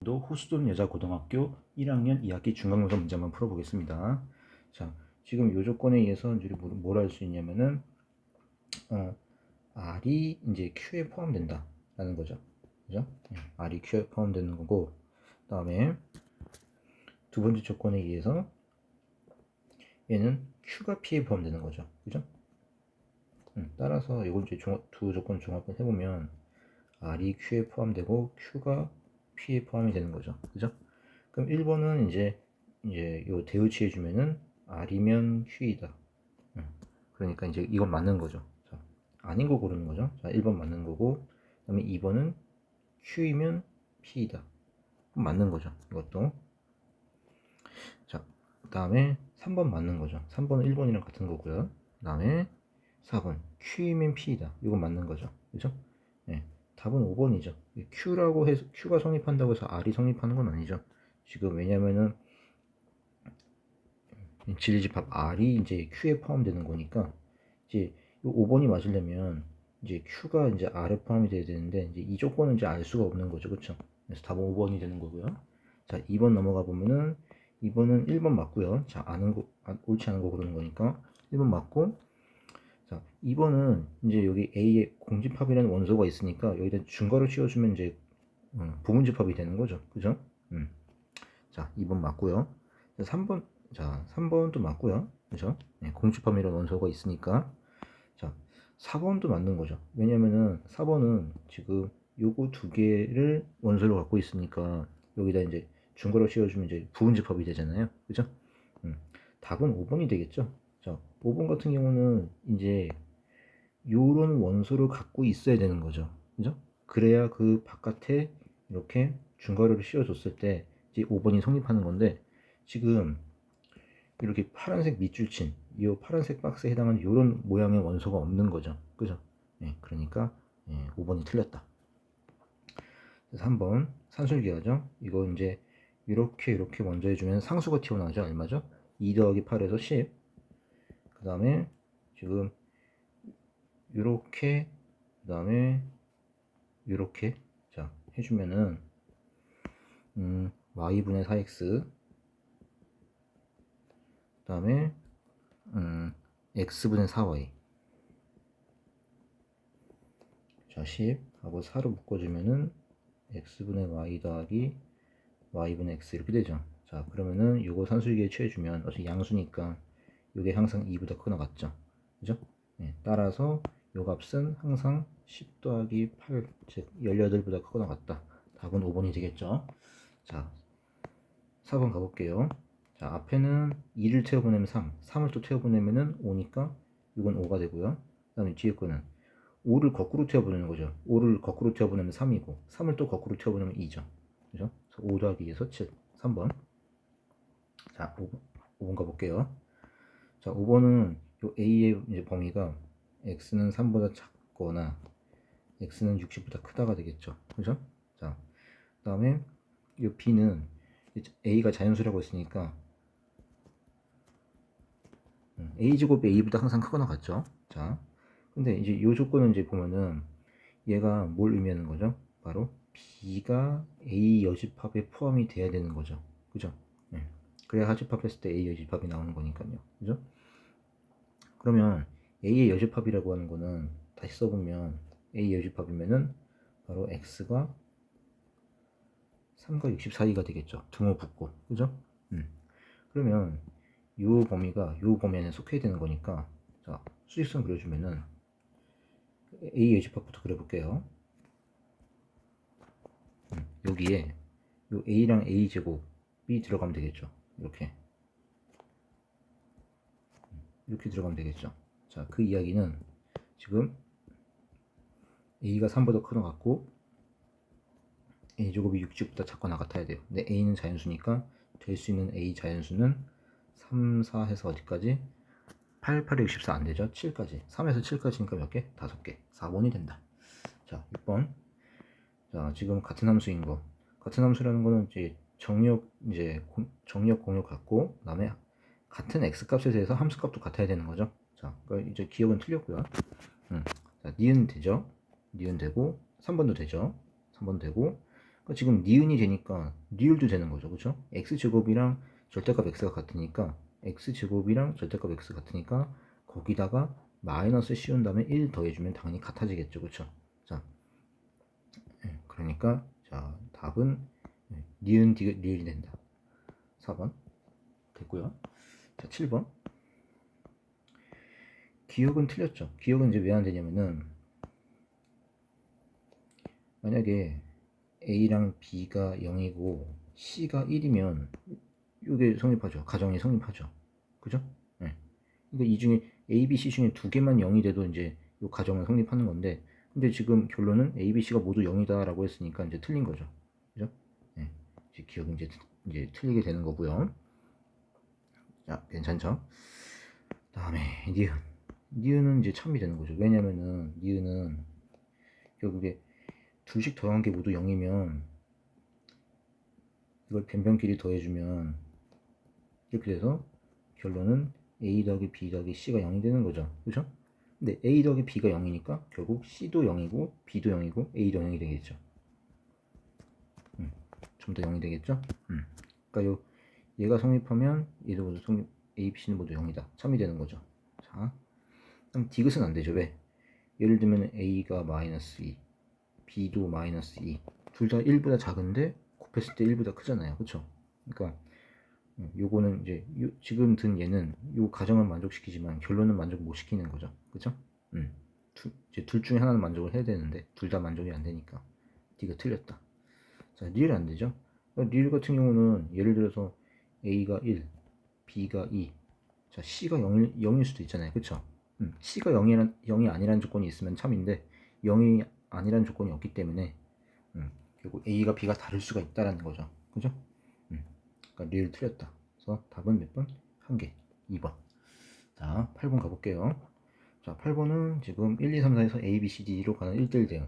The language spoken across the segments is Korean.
호수돈 여자고등학교 1학년 2학기 중간고사 문제 한번 풀어보겠습니다. 자, 지금 이 조건에 의해서 이제 뭘 할 수 있냐면은 R이 이제 Q에 포함된다 라는 거죠. 그죠? R이 Q에 포함되는 거고, 그 다음에 두 번째 조건에 의해서 얘는 Q가 P에 포함되는 거죠. 그죠? 따라서 이걸 이제 두 조건 종합을 해보면 R이 Q에 포함되고 Q가 P에 포함이 되는 거죠. 그죠? 그럼 1번은 이제 요 대우치 해주면은 R이면 Q이다. 그러니까 이제 이건 맞는 거죠. 자, 아닌 거 고르는 거죠. 자, 1번 맞는 거고, 그 다음에 2번은 Q이면 P이다. 그럼 맞는 거죠. 이것도. 자, 그 다음에 3번 맞는 거죠. 3번은 1번이랑 같은 거고요. 그 다음에 4번 Q이면 P이다. 이건 맞는 거죠. 그죠? 네, 답은 5번이죠. Q라고 해서 Q가 성립한다고 해서 R이 성립하는 건 아니죠. 지금 왜냐면은 진리집합 R이 이제 Q에 포함되는 거니까 이제 5번이 맞으려면 이제 Q가 이제 R에 포함이 돼야 되는데 이제 이 조건은 이제 알 수가 없는 거죠. 그렇죠? 그래서 답은 5번이 되는 거고요. 자, 2번 넘어가 보면은 2번은 1번 맞고요. 자, 옳지 않은 거 고르는 거니까 1번 맞고, 자, 2번은 이제 여기 A에 공집합이라는 원소가 있으니까 여기다 증거를 씌워주면 이제 부분집합이 되는 거죠. 그죠? 자, 2번 맞고요. 3번, 자, 3번도 맞고요. 그죠? 네, 공집합이라는 원소가 있으니까. 자, 4번도 맞는 거죠. 왜냐면은 4번은 지금 요거 두 개를 원소로 갖고 있으니까 여기다 이제 중괄호 씌워주면 이제 부분집합이 되잖아요. 그죠? 답은 5번이 되겠죠. 자, 5번 같은 경우는 이제 요런 원소를 갖고 있어야 되는 거죠. 그죠? 그래야 그 바깥에 이렇게 중괄호를 씌워줬을 때 이제 5번이 성립하는 건데, 지금 이렇게 파란색 밑줄 친 이 파란색 박스에 해당하는 이런 모양의 원소가 없는 거죠. 그죠? 그러니까 5번이 틀렸다. 그래서 3번 산술기하죠. 이거 이제 이렇게 먼저 해주면 상수가 튀어나오죠. 얼마죠? 2 더하기 8에서 10. 그 다음에 지금 이렇게, 그 다음에 이렇게 자 해주면은 y분의 4x, 그 다음에 x분의 4y, 자 10 하고 4로 묶어주면은 x분의 y 더하기 y분의 x 이렇게 되죠. 자, 그러면은 요거 산술기에 취해주면 어차피 양수니까 요게 항상 2보다 크거나 같죠. 그죠? 따라서 요 값은 항상 10 더하기 8, 즉 18보다 크거나 같다. 답은 5번이 되겠죠. 자, 4번 가볼게요. 자, 앞에는 2를 태워보내면 3을 또 태워보내면은 5니까 이건 5가 되고요. 그 다음에 뒤에 거는 5를 거꾸로 태워보내는 거죠. 5를 거꾸로 태워보내면 3이고 3을 또 거꾸로 태워보내면 2죠. 그죠? 5 더하기 2에서 7. 3번. 자, 5번 가볼게요. 자, 5번은 요 A의 이제 범위가 X는 3보다 작거나 X는 60보다 크다가 되겠죠. 그죠? 자, 그 다음에 이 B는 A가 자연수라고 했으니까 A제곱이 A보다 항상 크거나 같죠. 자, 근데 이제 이 조건은 이제 보면은 얘가 뭘 의미하는 거죠? 바로 B가 A 여집합에 포함이 돼야 되는 거죠. 그죠? 그래야 하집합했을 때 A 여집합이 나오는 거니까요. 그죠? 그러면 A의 여집합이라고 하는 거는 다시 써보면 A 여집합이면은 바로 X가 3과 60 사이가 되겠죠. 등호 붙고. 그죠? 그러면 요 범위가 요 범위 안에 속해야 되는 거니까, 자, 수직선 그려주면은 A 여집합부터 그려볼게요. 여기에 요 A랑 A 제곱이 들어가면 되겠죠. 이렇게 들어가면 되겠죠. 자, 그 이야기는 지금 A가 3보다 크거나 같고 A 제곱이 60보다 작거나 같아야 돼요. 근데 A는 자연수니까 될 수 있는 A 자연수는 3, 4 해서 어디까지? 8, 8에 64 안 되죠? 7까지. 3에서 7까지니까 몇 개? 5개. 4번이 된다. 자, 6번. 자, 지금 같은 함수인 거. 같은 함수라는 거는 이제 정력 공역 같고, 그 다음에 같은 x 값에 대해서 함수 값도 같아야 되는 거죠. 자, 그러니까 이제 기억은 틀렸고요. 자, 니은 되죠? 니은 되고, 3번도 되죠? 3번 되고, 그러니까 지금 니은이 되니까 리을도 되는 거죠. 그쵸? x제곱이랑 절대값 x가 같으니까 x제곱이랑 절대값 x 같으니까 거기다가 마이너스 씌운 다음에 1 더해주면 당연히 같아지겠죠. 그쵸? 자, 그러니까 자 답은 니은 리을이 된다. 4번 됐고요. 자, 7번 기억은 틀렸죠. 기억은 이제 왜 안 되냐면은 만약에 A랑 B가 0이고 C가 1이면 이게 성립하죠. 가정이 성립하죠. 그죠? 네. 그러니까 이 중에 A, B, C 중에 두 개만 0이 돼도 이제 이 가정은 성립하는 건데 근데 지금 결론은 A, B, C가 모두 0이다라고 했으니까 이제 틀린 거죠. 그죠? 네. 이제 기억은 이제 틀리게 되는 거고요. 자, 괜찮죠? 다음에 니은. 니은은 이제 참이 되는 거죠. 왜냐면은 니은은 결국에 둘씩 더한 게 모두 0이면 이걸 변변끼리 더해주면 이렇게 돼서 결론은 A 더하기 B 더하기 C가 0이 되는 거죠. 그죠? 근데 A 더하기 B가 0이니까 결국 C도 0이고 B도 0이고 A도 0이 되겠죠. 전부 다 0이 되겠죠? 그러니까 얘가 성립하면 얘도 모두 성립, A, B, C는 모두 0이다. 참이 되는 거죠. 자, 그럼 디귿은 안 되죠. 왜? 예를 들면 A가 마이너스 2, B도 마이너스 2. 둘 다 1보다 작은데 곱했을 때 1보다 크잖아요. 그쵸? 그러니까 요거는 이제 지금 든 얘는 요 가정을 만족시키지만 결론은 만족 못 시키는 거죠. 그쵸? 이제 둘 중에 하나는 만족을 해야 되는데 둘 다 만족이 안 되니까 D가 틀렸다. 자, 리을 안 되죠? 그러니까 리을 같은 경우는 예를 들어서 A가 1, B가 2, 자, C가 0일 수도 있잖아요. 그쵸? C가 0이 아니라는 조건이 있으면 참인데 0이 아니라는 조건이 없기 때문에 결국 A가 B가 다를 수가 있다라는 거죠. 그죠? 그러니까 리을 틀렸다. 그래서 답은 몇 번? 한 개. 2번. 자, 8번 가볼게요. 자, 8번은 지금 1, 2, 3, 4에서 A, B, C, D로 가는 1대1 대응.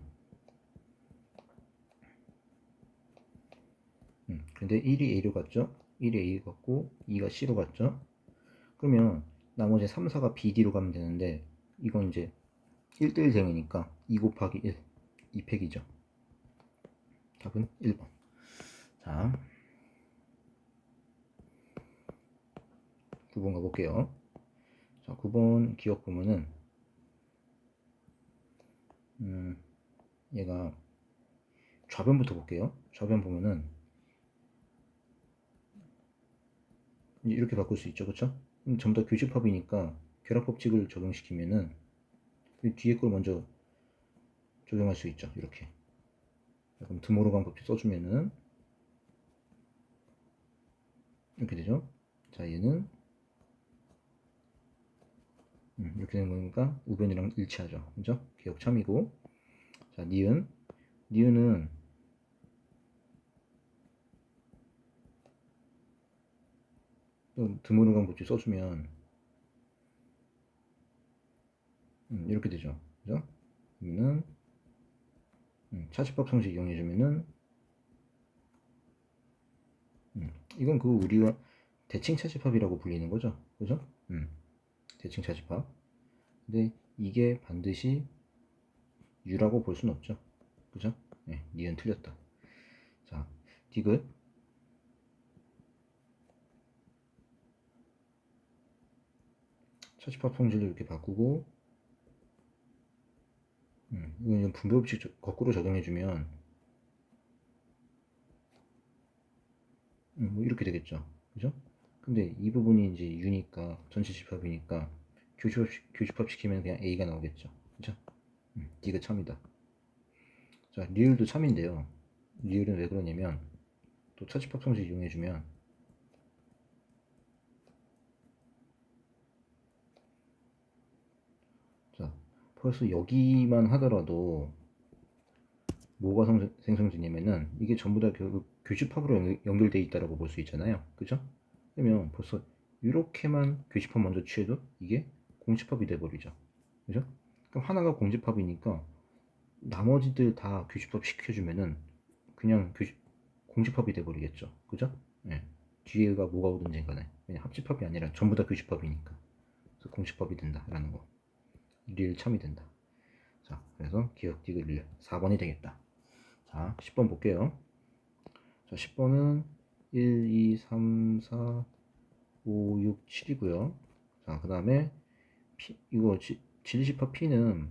근데 1이 A로 갔죠? 1이 A 갔고 2가 C로 갔죠? 그러면 나머지 3, 4가 B, D로 가면 되는데 이건 이제 1대1 대응이니까 2 곱하기 1, 2팩이죠. 답은 1번. 자, 9번 가볼게요. 자, 9번 기억 보면은 얘가 좌변부터 볼게요. 좌변 보면은 이렇게 바꿀 수 있죠. 그쵸? 전부 다 교집합이니까 결합 법칙을 적용시키면은 뒤에 걸 먼저 적용할 수 있죠. 이렇게. 그럼 드모르간 법칙 써주면은 이렇게 되죠. 자, 얘는 이렇게 되는 거니까 우변이랑 일치하죠. 그죠? 기억 참이고. 자, 니은은 드모르간 법칙 써주면 이렇게 되죠. 그죠? 그러면은 차집합 성식 이용해주면은 이건 그 우리가 대칭 차집합이라고 불리는 거죠. 그죠? 대칭 차집합. 근데 이게 반드시 U라고 볼 수는 없죠. 그죠? 네, 니은 틀렸다. 자, 디귿. 차집합 성질을 이렇게 바꾸고 이건 분배 법칙 거꾸로 적용해주면 뭐 이렇게 되겠죠. 그죠? 근데 이 부분이 이제 U니까 전체 집합이니까 교집합 시키면 그냥 A가 나오겠죠. 그죠? 디귿 참이다. 자, 리을도 참인데요. 리을은 왜 그러냐면 또 차집합 성질 이용해주면 자, 벌써 여기만 하더라도 뭐가 생성되냐면은 이게 전부 다 교집합으로 연결되어 있다라고 볼 수 있잖아요. 그죠? 그러면 벌써 이렇게만 교집합 먼저 취해도 이게 공집합이 돼버리죠. 그죠? 그럼 하나가 공집합이니까 나머지들 다 교집합 시켜주면은 그냥 공집합이 돼버리겠죠. 그죠? 네. 뒤에가 뭐가 오든지 간에 그냥 합집합이 아니라 전부 다 교집합이니까 그래서 공집합이 된다라는 거. 리을 참이 된다. 자, 그래서 기억 디귿 리을 4번이 되겠다. 자, 10번 볼게요. 자, 10번은 1, 2, 3, 4, 5, 6, 7이고요. 자, 그 다음에 이거 진리집합 P는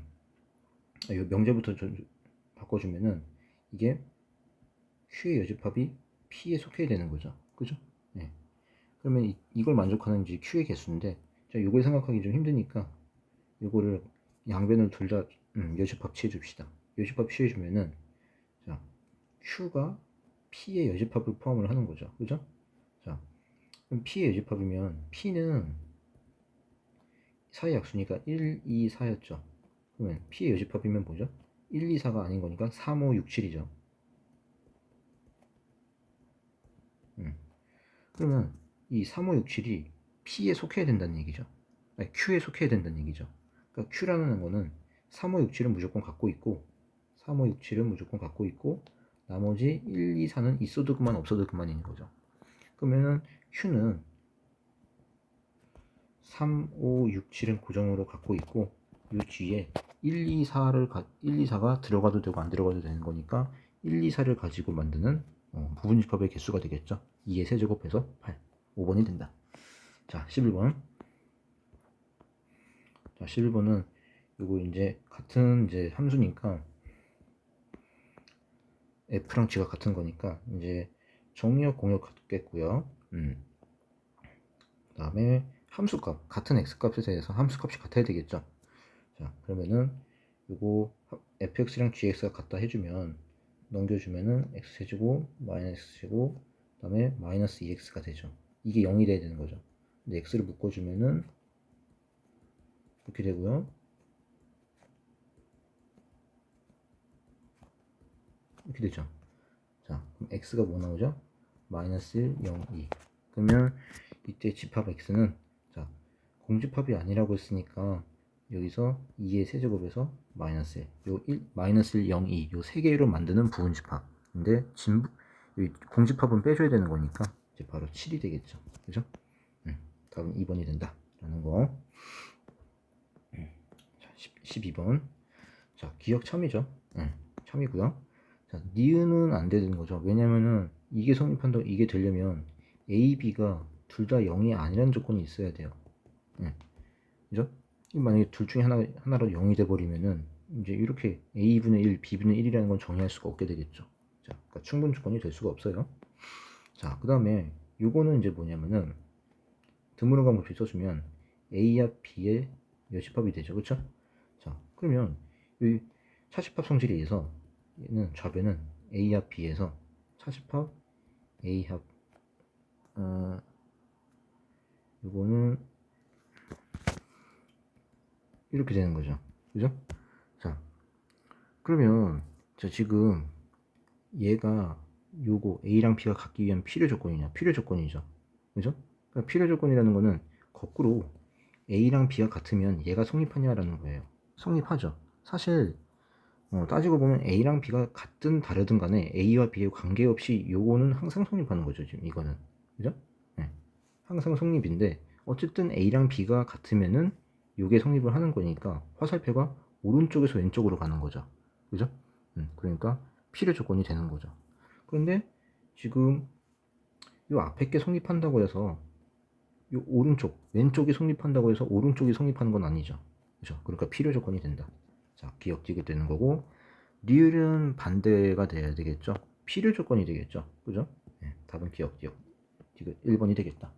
이 명제부터 바꿔주면은 이게 Q의 여집합이 P에 속해야 되는 거죠. 그죠? 네. 그러면 이걸 만족하는 이제 Q의 개수인데, 자, 이걸 생각하기 좀 힘드니까 이거를 양변을 둘 다 여집합 취해줍시다. 여집합 취해주면은 자, Q가 P의 여집합을 포함을 하는 거죠. 그죠? 자, 그럼 P의 여집합이면 P는 사의 약수니까 1, 2, 4였죠. 그러면 P의 여집합이면 뭐죠? 1, 2, 4가 아닌 거니까 3, 5, 6, 7이죠. 그러면 이 3, 5, 6, 7이 P에 속해야 된다는 얘기죠. 아니, Q에 속해야 된다는 얘기죠. 그러니까 Q라는 거는 3, 5, 6, 7은 무조건 갖고 있고 3, 5, 6, 7은 무조건 갖고 있고 나머지 1, 2, 4는 있어도 그만 없어도 그만인 거죠. 그러면은 Q는 3, 5, 6, 7은 고정으로 갖고 있고 이 뒤에 1, 2, 4가 들어가도 되고 안 들어가도 되는 거니까 1, 2, 4를 가지고 만드는 부분집합의 개수가 되겠죠. 2의 세제곱해서 8, 5번이 된다. 자, 11번. 자, 11번은 요거 이제 같은 이제 함수니까 F랑 G가 같은 거니까 이제 정리역 공역 같겠고요. 그 다음에 함수값, 같은 X값에 대해서 함수값이 같아야 되겠죠. 자, 그러면은 요거 fx랑 gx가 같다 해주면 넘겨주면은 x제곱 마이너스 x제곱 그 다음에 마이너스 2x가 되죠. 이게 0이 돼야 되는 거죠. 근데 x를 묶어주면은 이렇게 되고요. 이렇게 되죠. 자, 그럼 x가 뭐 나오죠? 마이너스 1, 0, 2. 그러면 이때 집합 x는 자, 공집합이 아니라고 했으니까 여기서 2의 세제곱에서 마이너스 1, 요 1, 마이너스 1, 0, 2, 요 세 개로 만드는 부분집합. 근데 공집합은 빼줘야 되는 거니까 이제 바로 7이 되겠죠. 그죠? 답은 2번이 된다. 라는 거. 자, 12번. 자, 기억 참이죠. 참이고요. 자, 니은은 안 되는 거죠. 왜냐면은 이게 성립한다고 이게 되려면 A, B가 둘 다 0이 아니라는 조건이 있어야 돼요. 그죠? 만약에 둘 중에 하나라도 0이 돼버리면은 이제 이렇게 A분의 1, B분의 1이라는 건 정의할 수가 없게 되겠죠. 자, 그러니까 충분 조건이 될 수가 없어요. 자, 그 다음에 요거는 이제 뭐냐면은 드물어 방법이 써주면 A와 B의 여집합이 되죠. 그쵸? 자, 그러면 이 차집합 성질에 의해서 얘는 좌변은 A와 B에서 차집합 A합 요거는 이렇게 되는 거죠. 그죠? 자, 그러면 자, 지금 얘가 요거 A랑 B가 갖기 위한 필요 조건이냐? 필요 조건이죠. 그죠? 그러니까 필요 조건이라는 거는 거꾸로 A랑 B가 같으면 얘가 성립하냐라는 거예요. 성립하죠. 사실 따지고 보면 A랑 B가 같든 다르든 간에 A와 B에 관계없이 요거는 항상 성립하는 거죠. 지금 이거는. 그죠? 네. 항상 성립인데 어쨌든 A랑 B가 같으면은 요게 성립을 하는 거니까 화살표가 오른쪽에서 왼쪽으로 가는 거죠. 그죠? 그러니까 필요 조건이 되는 거죠. 그런데 지금 요 앞에 게 성립한다고 해서 요 오른쪽, 왼쪽이 성립한다고 해서 오른쪽이 성립하는 건 아니죠. 그죠? 그러니까 필요 조건이 된다. 자, 기억 디귿 되는 거고 리을은 반대가 돼야 되겠죠. 필요 조건이 되겠죠. 그죠? 네, 답은 기억 디귿 1번이 되겠다.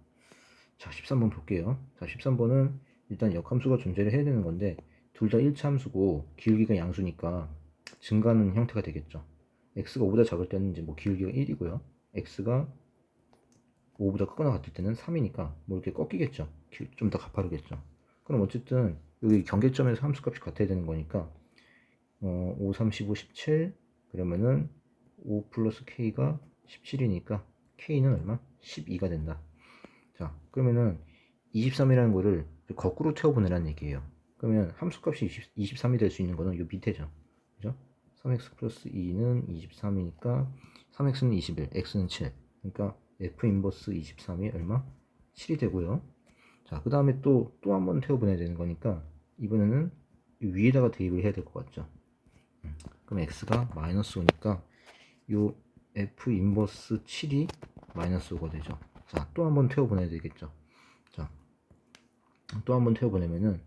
자, 13번 볼게요. 자, 13번은 일단 역함수가 존재를 해야 되는 건데 둘 다 1차 함수고 기울기가 양수니까 증가하는 형태가 되겠죠. x가 5보다 작을 때는 이제 뭐 기울기가 1이고요. x가 5보다 크거나 같을 때는 3이니까 뭐 이렇게 꺾이겠죠. 좀 더 가파르겠죠. 그럼 어쨌든 여기 경계점에서 함수값이 같아야 되는 거니까 5, 3, 15, 17 그러면은 5 플러스 k가 17이니까 k는 얼마? 12가 된다. 자, 그러면은 23이라는 거를 거꾸로 태워보내라는 얘기예요. 그러면 함수값이 23이 될 수 있는 거는 요 밑에죠. 그죠? 3x 플러스 2는 23이니까 3x는 21, x는 7. 그러니까 f 인버스 23이 얼마? 7이 되고요. 자, 그 다음에 또 한 번 태워보내야 되는 거니까 이번에는 위에다가 대입을 해야 될 것 같죠. 그럼 x가 마이너스 5니까 요 F 인버스 7이 마이너스 5가 되죠. 자, 또 한번 태워 보내야 되겠죠. 자, 또 한번 태워 보내면은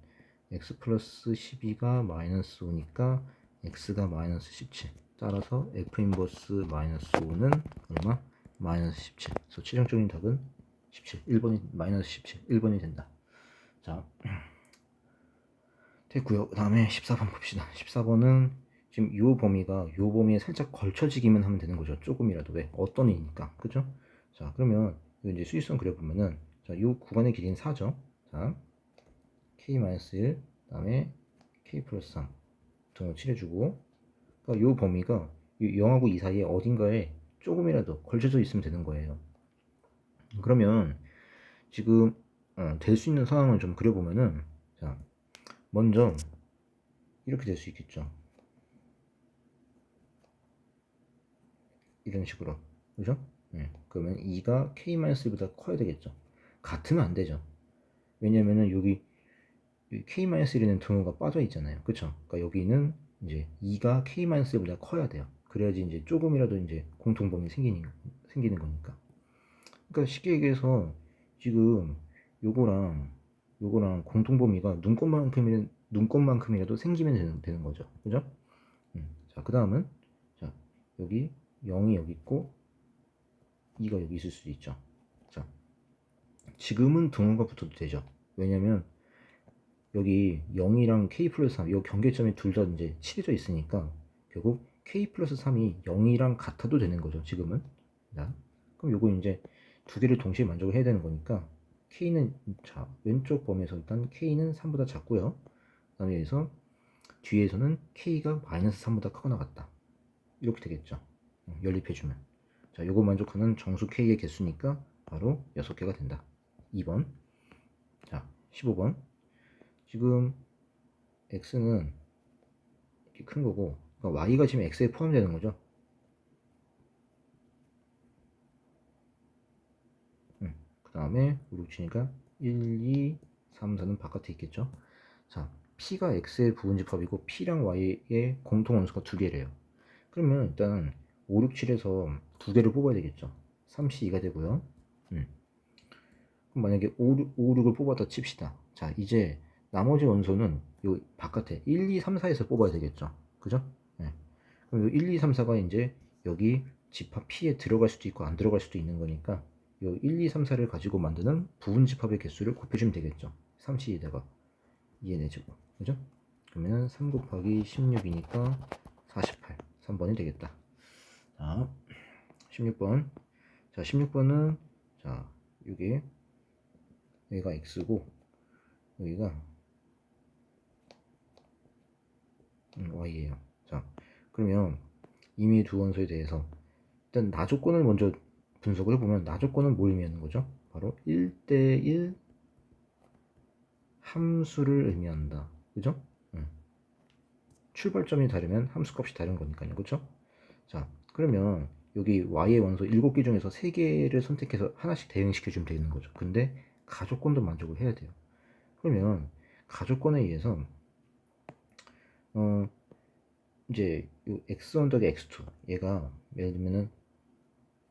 x 플러스 12가 마이너스 5니까 x가 마이너스 17. 따라서 F 인버스 마이너스 5는 얼마? 마이너스 17. 그래서 최종적인 답은 17. 1번이 마이너스 17. 1번이 된다. 자, 됐고요. 그 다음에 14번 봅시다. 14번은 지금 요 범위에 살짝 걸쳐지기만 하면 되는 거죠. 조금이라도. 왜? 어떤 이니까. 그죠? 자, 그러면 이제 수직선 그려보면은, 자, 요 구간의 길이는 4죠. 자, k-1, 그 다음에 k 플러스 3 등을 칠해주고, 그러니까 요 범위가 요 0하고 2 사이에 어딘가에 조금이라도 걸쳐져 있으면 되는 거예요. 그러면 지금 될 수 있는 상황을 좀 그려보면은, 자, 먼저 이렇게 될 수 있겠죠. 이런 식으로. 그죠? 네. 그러면 2가 k-1보다 커야 되겠죠. 같으면 안 되죠. 왜냐면은 여기 k-1는 등호가 빠져 있잖아요. 그쵸? 그러니까 여기는 이제 2가 k-1보다 커야 돼요. 그래야지 이제 조금이라도 이제 공통범위 생기는 거니까. 그러니까 쉽게 얘기해서 지금 요거랑 공통범위가 눈곱만큼이라도 생기면 되는 거죠. 그죠? 자, 그 다음은, 자, 여기 0이 여기 있고 2가 여기 있을 수 있죠. 자, 지금은 등호가 붙어도 되죠. 왜냐면 여기 0이랑 k 플러스 3, 이 경계점이 둘 다 이제 칠해져 있으니까 결국 k 플러스 3이 0이랑 같아도 되는 거죠. 지금은. 자, 그럼 요거 이제 두 개를 동시에 만족을 해야 되는 거니까 k는, 자, 왼쪽 범위에서 일단 k는 3보다 작고요. 그 다음에 여기서 뒤에서는 k가 마이너스 3보다 크거나 같다. 이렇게 되겠죠. 연립해주면. 자, 요거 만족하는 정수 k의 개수니까 바로 6개가 된다. 2번. 자, 15번. 지금 x는 이렇게 큰 거고, 그러니까 y가 지금 x에 포함되는 거죠. 그 다음에 우리 치니까 1, 2, 3, 4는 바깥에 있겠죠. 자, p가 x의 부분집합이고 p랑 y의 공통 원소가 두 개래요. 그러면 일단 5, 6, 7에서 두 개를 뽑아야 되겠죠. 3c2가 되고요. 그럼 만약에 5, 6을 뽑았다 칩시다. 자, 이제 나머지 원소는 요 바깥에 1, 2, 3, 4에서 뽑아야 되겠죠. 그죠? 네. 그럼 요 1, 2, 3, 4가 이제 여기 집합 P에 들어갈 수도 있고 안 들어갈 수도 있는 거니까 요 1, 2, 3, 4를 가지고 만드는 부분 집합의 개수를 곱해주면 되겠죠. 3C에다가 2의 4제곱. 그죠? 그러면 3 곱하기 16이니까 48. 3번이 되겠다. 자, 16번. 자, 16번은 자, 여기가 x고 여기가 y예요. 자, 그러면 이미 두 원소에 대해서 일단 나 조건을 먼저 분석을 해보면 나 조건은 뭘 의미하는 거죠? 바로 1대1 함수를 의미한다. 그죠? 출발점이 다르면 함수값이 다른 거니까요. 그죠? 자, 그러면 여기 y의 원소 7개 중에서 3개를 선택해서 하나씩 대응시켜주면 되는 거죠. 근데 가조건도 만족을 해야 돼요. 그러면 가조건에 의해서 이제 요 x1 더하기 x2 얘가 예를 들면은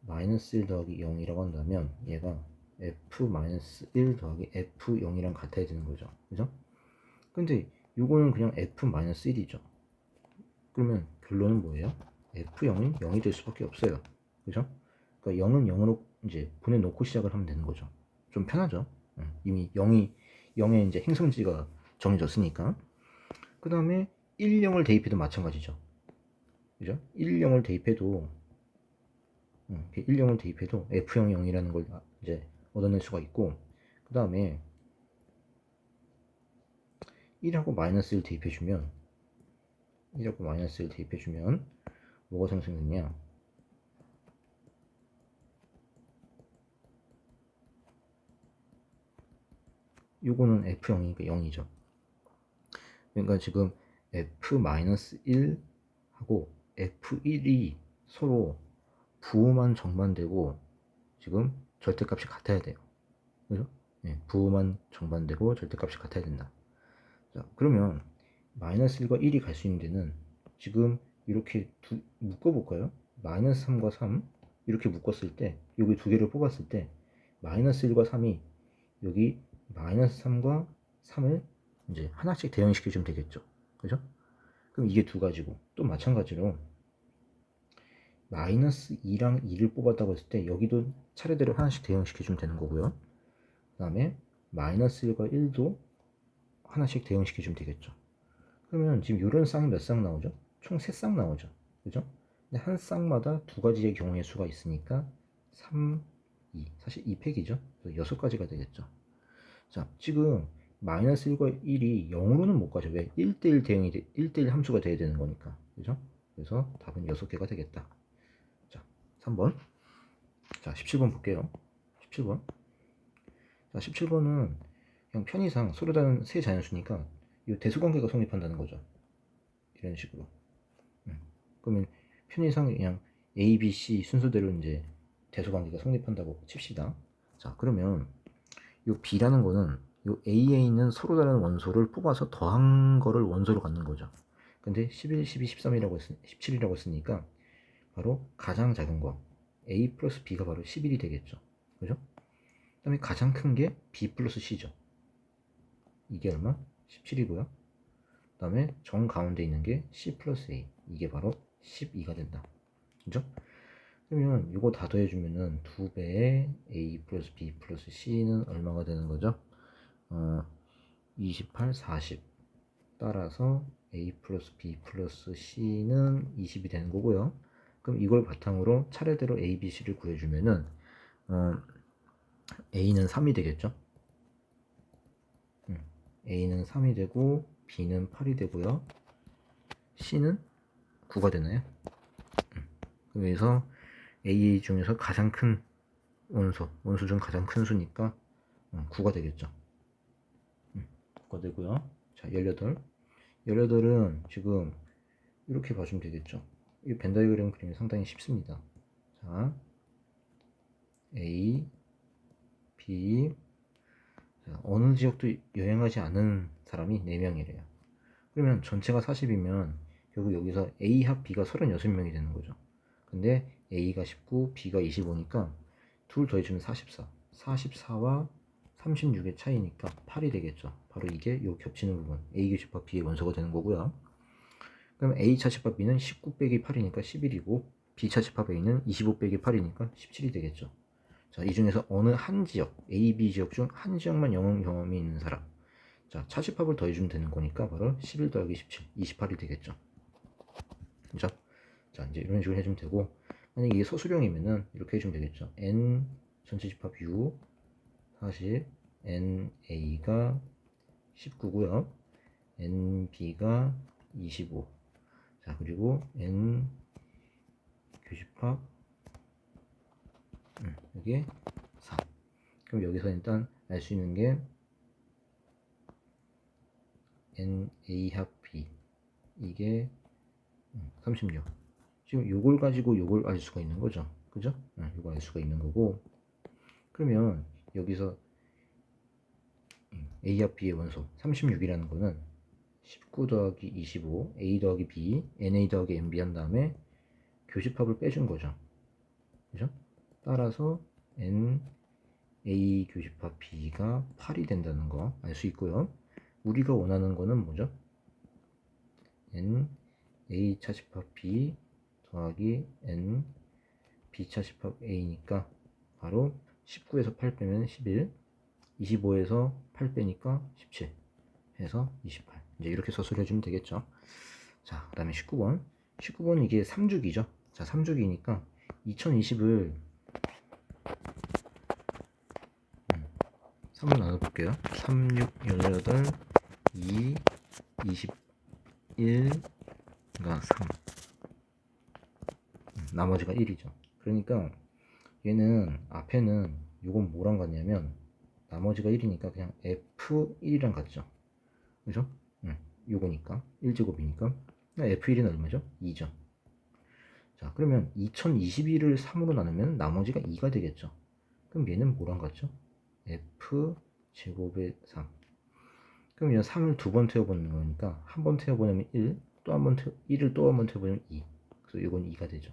마이너스 1 더하기 0이라고 한다면 얘가 f-1 더하기 f0이랑 같아야 되는 거죠. 그죠? 근데 요거는 그냥 f-1이죠. 그러면 결론은 뭐예요? f0은 0이 될 수밖에 없어요. 그죠? 그러니까 0은 0으로 이제 보내놓고 시작을 하면 되는 거죠. 좀 편하죠? 이미 0의 이제 행성지가 정해졌으니까. 그 다음에 1, 0을 대입해도 마찬가지죠. 그죠? 1, 0을 대입해도 1, 0을 대입해도 f0, 0이라는 걸 이제 얻어낼 수가 있고, 그 다음에 1하고 마이너스 1 대입해주면 1하고 마이너스 1 대입해주면 뭐가 생성되냐? 요거는 f0이니까 0이죠. 그러니까 지금 f-1하고 f1이 서로 부호만 정반되고 지금 절대값이 같아야 돼요. 그죠? 네, 부호만 정반되고 절대값이 같아야 된다. 자, 그러면 마이너스 1과 1이 갈 수 있는 데는 지금 이렇게 묶어볼까요? 마이너스 3과 3 이렇게 묶었을 때 여기 두 개를 뽑았을 때 마이너스 1과 3이 여기 마이너스 3과 3을 이제 하나씩 대응시켜 주면 되겠죠. 그죠? 그럼 이게 두 가지고 또 마찬가지로 마이너스 2랑 2를 뽑았다고 했을 때 여기도 차례대로 하나씩 대응시켜 주면 되는 거고요. 그 다음에 마이너스 1과 1도 하나씩 대응시켜 주면 되겠죠. 그러면 지금 이런 쌍이 몇 쌍 나오죠? 총 3쌍 나오죠. 그죠? 근데 한 쌍마다 두 가지의 경우의 수가 있으니까 3, 2. 사실 2팩이죠. 6가지가 되겠죠. 자, 지금 마이너스 1과 1이 0으로는 못 가죠. 왜? 1대1 대응이 1대1 함수가 돼야 되는 거니까. 그죠? 그래서 답은 6개가 되겠다. 자, 3번. 자, 17번 볼게요. 17번. 자, 17번은 그냥 편의상 서로 다른 세 자연수니까 이 대수관계가 성립한다는 거죠. 이런 식으로. 그러면 편의상 그냥 A, B, C 순서대로 이제 대수관계가 성립한다고 칩시다. 자, 그러면 이 B라는 거는 이 A에 있는 서로 다른 원소를 뽑아서 더한 거를 원소로 갖는 거죠. 근데 11, 12, 13이라고 17이라고 했으니까 바로 가장 작은 거 A 플러스 B가 바로 11이 되겠죠. 그죠? 그 다음에 가장 큰 게 B 플러스 C죠. 이게 얼마? 17이고요. 그 다음에 정 가운데 있는 게 C 플러스 A. 이게 바로 12가 된다. 그죠? 그러면 이거 다 더해주면은 2배의 A 플러스 B 플러스 C는 얼마가 되는 거죠? 28, 40. 따라서 A 플러스 B 플러스 C는 20이 되는 거고요. 그럼 이걸 바탕으로 차례대로 A, B, C를 구해주면은 A는 3이 되겠죠? A는 3이 되고 B는 8이 되고요. C는 9가 되나요? 그래서 A 중에서 가장 큰 원소 중 가장 큰 수니까 9가 되겠죠. 9가 되고요. 자, 18. 18은 지금 이렇게 봐주면 되겠죠. 이 벤다이어그램 그림이 상당히 쉽습니다. 자, A, B, 자, 어느 지역도 여행하지 않은 사람이 4명이래요. 그러면 전체가 40이면 결국 여기서 A 합 B가 36명이 되는 거죠. 근데 A가 19, B가 25니까 둘 더해주면 44. 44와 36의 차이니까 8이 되겠죠. 바로 이게 요 겹치는 부분 A 교집합 B의 원소가 되는 거고요. 그럼 A 차집합 B는 19 빼기 8이니까 11이고 B 차집합 A는 25 빼기 8이니까 17이 되겠죠. 자, 이 중에서 어느 한 지역 A, B 지역 중 한 지역만 영어 경험이 있는 사람. 자, 차집합을 더해주면 되는 거니까 바로 11 더하기 17, 28이 되겠죠. 그죠? 자, 이제 이런 식으로 해주면 되고, 만약에 이게 소수령이면은 이렇게 해주면 되겠죠. N 전체 집합 U 40, NA가 19고요. NB가 25. 자, 그리고 N 교집합 이게 4. 그럼 여기서 일단 알 수 있는 게 NA 합 B 이게 36. 지금 요걸 가지고 요걸 알 수가 있는 거죠. 그죠? 요거 알 수가 있는 거고. 그러면 여기서 A 합 B의 원소 36이라는 거는 19 더하기 25 A 더하기 B NA 더하기 NB 한 다음에 교집합을 빼준 거죠. 그죠? 따라서 NA 교집합 B가 8이 된다는 거 알 수 있고요. 우리가 원하는 거는 뭐죠? NA 차집합 B 더하기 N B 차집합 A니까 바로 19에서 8 빼면 11, 25에서 8 빼니까 17 해서 28. 이제 이렇게 서술해 주면 되겠죠. 자, 그 다음에 19번. 19번은 이게 3주기죠. 자, 3주기니까 2020을 3로 나눠볼게요. 3, 6, 18, 2, 21가 3. 나머지가 1이죠. 그러니까 얘는 앞에는 요건 뭐랑 같냐면 나머지가 1이니까 그냥 F1이랑 같죠. 그죠? 요거니까 1제곱이니까 F1은 얼마죠? 2죠. 자, 그러면 2021을 3으로 나누면 나머지가 2가 되겠죠. 그럼 얘는 뭐랑 같죠? F제곱의 3. 그럼 얘는 3을 두 번 태워보는 거니까 한 번 태워보내면 1, 또 한 번 1을 또 한 번 태워보면 2. 그래서 이건 2가 되죠.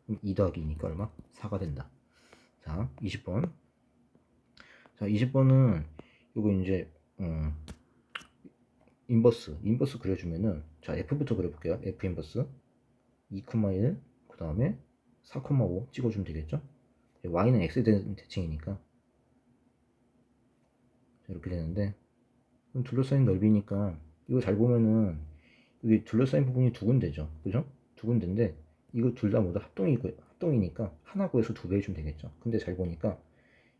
그럼 2 더하기 2니까 얼마? 4가 된다. 자, 20번. 자, 20번은 요거 이제 인버스 그려주면은, 자, F부터 그려볼게요. F 인버스 2,1, 그 다음에 4,5 찍어주면 되겠죠? Y는 X에 대한 대칭이니까 이렇게 되는데, 그럼 둘러싸인 넓이니까 이거 잘 보면은 이게 둘러싸인 부분이 두 군데죠. 그죠? 두 군데인데 이거 둘 다 모두 합동이니까 하나 구해서 두 배 해주면 되겠죠. 근데 잘 보니까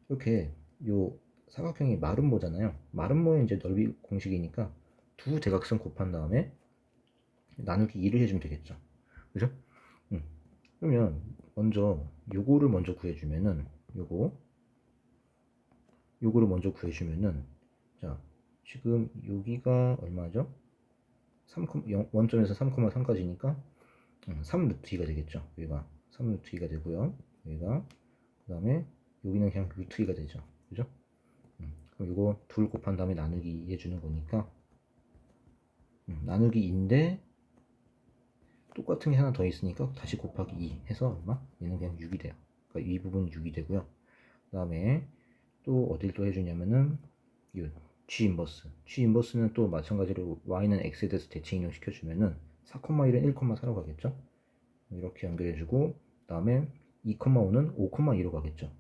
이렇게 요 사각형이 마름모잖아요. 마름모의 이제 넓이 공식이니까 두 대각선 곱한 다음에 나누기 2를 해주면 되겠죠. 그죠? 그러면 먼저 요거를 먼저 구해주면은 요거를 먼저 구해주면은, 자, 지금 여기가 얼마죠? 원점에서 3,3까지니까 3 루트 2가 되겠죠. 여기가 3 루트 2가 되고요. 여기가 그 다음에 여기는 그냥 루트 2가 되죠. 그죠? 그럼 이거 둘 곱한 다음에 나누기 2 해주는 거니까 나누기 2인데 똑같은 게 하나 더 있으니까 다시 곱하기 2 해서 얼마? 얘는 그냥 6이 돼요. 그러니까 이 부분 6이 되고요. 그 다음에 또 어딜 또 해주냐면은 이 G 인버스는 또 마찬가지로 Y는 X에 대해서 대칭 인용 시켜주면은 4,1은 1,4로 가겠죠. 이렇게 연결해주고, 그 다음에 2,5는 5,2로 가겠죠.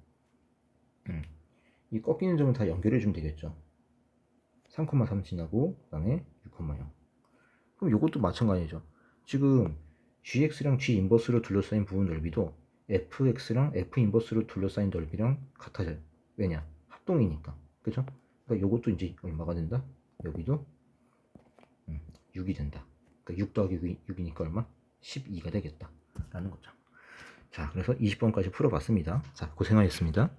이 꺾이는 점을 다 연결해주면 되겠죠. 3,3 지나고, 그 다음에 6,0. 그럼 이것도 마찬가지죠. 지금 GX랑 G 인버스로 둘러싸인 부분 넓이도 FX랑 F 인버스로 둘러싸인 넓이랑 같아져요. 왜냐? 합동이니까. 그죠? 그러니까 이것도 이제 얼마가 된다? 여기도 6이 된다. 그러니까 6 더하기 6이니까 얼마? 12가 되겠다. 라는 거죠. 자, 그래서 20번까지 풀어봤습니다. 자, 고생하셨습니다.